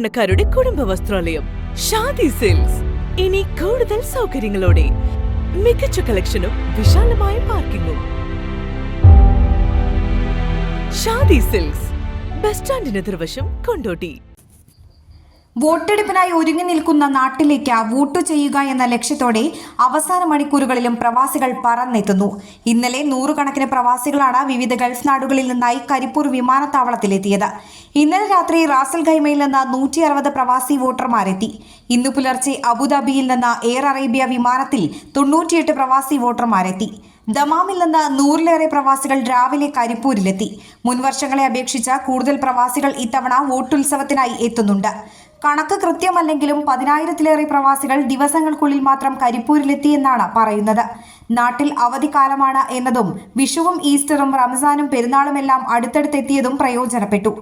സാധാരണക്കാരുടെ കുടുംബ വസ്ത്രാലയം ഷാദി സിൽക്സ്. ഇനി കൂടുതൽ സൗകര്യങ്ങളോടെ മികച്ച കളക്ഷനും വിശാലമായ പാർക്കിംഗും. ഷാദി സിൽക്സ്, ബസ് സ്റ്റാൻഡിന് എതിർവശം, കൊണ്ടോട്ടി. വോട്ടെടുപ്പിനായി ഒരുങ്ങി നിൽക്കുന്ന നാട്ടിലേക്ക് വോട്ട് ചെയ്യുക എന്ന ലക്ഷ്യത്തോടെ അവസാന മണിക്കൂറുകളിലും പ്രവാസികൾ പറന്നെത്തുന്നു. ഇന്നലെ നൂറുകണക്കിന് പ്രവാസികളാണ് വിവിധ ഗൾഫ് നാടുകളിൽ നിന്നായി കരിപ്പൂർ വിമാനത്താവളത്തിലെത്തിയത്. ഇന്നലെ രാത്രി റാസൽ ഖൈമയിൽ നിന്ന് 160 പ്രവാസി വോട്ടർമാരെത്തി. ഇന്നു പുലർച്ചെ അബുദാബിയിൽ നിന്ന് എയർ അറേബ്യ വിമാനത്തിൽ 98 പ്രവാസി വോട്ടർമാരെത്തി. ദമാമിൽ നിന്ന് 100-ലേറെ പ്രവാസികൾ രാവിലെ കരിപ്പൂരിലെത്തി. മുൻവർഷങ്ങളെ അപേക്ഷിച്ച് കൂടുതൽ പ്രവാസികൾ ഇത്തവണ വോട്ടുത്സവത്തിനായി എത്തുന്നുണ്ട്. കണക്ക് കൃത്യമല്ലെങ്കിലും 10,000-ലേറെ പ്രവാസികൾ ദിവസങ്ങൾക്കുള്ളിൽ മാത്രം കരിപ്പൂരിലെത്തിയെന്നാണ് പറയുന്നത്. നാട്ടിൽ അവധിക്കാലമാണ് എന്നതും വിഷുവും ഈസ്റ്ററും റംസാനും പെരുന്നാളുമെല്ലാം അടുത്തടുത്തെത്തിയതും പ്രയോജനപ്പെട്ടു.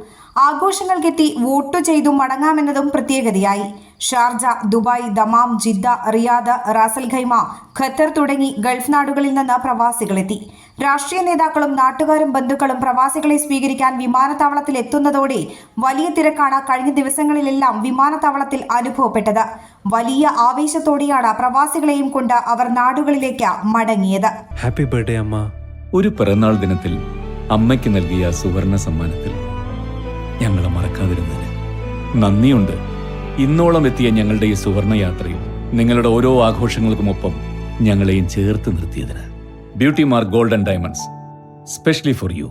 ആഘോഷങ്ങൾക്കെത്തി വോട്ടു ചെയ്തു മടങ്ങാമെന്നതും പ്രത്യേകതയായി. Sharjah, Dubai, Dammam, Jeddah, Riyadh, Ras al Khaimah, Qatar തുടങ്ങി ഗൾഫ് നാടുകളിൽ നിന്ന് പ്രവാസികളെത്തി. രാഷ്ട്രീയ നേതാക്കളും നാട്ടുകാരും ബന്ധുക്കളും പ്രവാസികളെ സ്വീകരിക്കാൻ വിമാനത്താവളത്തിൽ എത്തുന്നതോടെ വലിയ തിരക്കാണ് കഴിഞ്ഞ ദിവസങ്ങളിലെല്ലാം വിമാനത്താവളത്തിൽ അനുഭവപ്പെട്ടത്. വലിയ ആവേശത്തോടെയാണ് പ്രവാസികളെയും കൊണ്ട് അവർ നാടുകളിലേക്ക് മടങ്ങിയത്. ഹാപ്പി ബർത്ത്ഡേ അമ്മ. ഒരു പിറന്നാൾ ദിനത്തിൽ അമ്മയ്ക്ക് നൽകിയ സുവർണ സമ്മാനത്തിൽ ഞങ്ങളെ മറക്കാതിരുന്നതിന് നന്ദിയുണ്ട്. ഇന്നോളം എത്തിയ ഞങ്ങളുടെ ഈ സുവർണ യാത്രയിൽ നിങ്ങളുടെ ഓരോ ആഘോഷങ്ങൾക്കുമൊപ്പം ഞങ്ങളെയും ചേർത്ത് നിർത്തിയതിന്. Beauty Mark Gold and Diamonds, specially for U.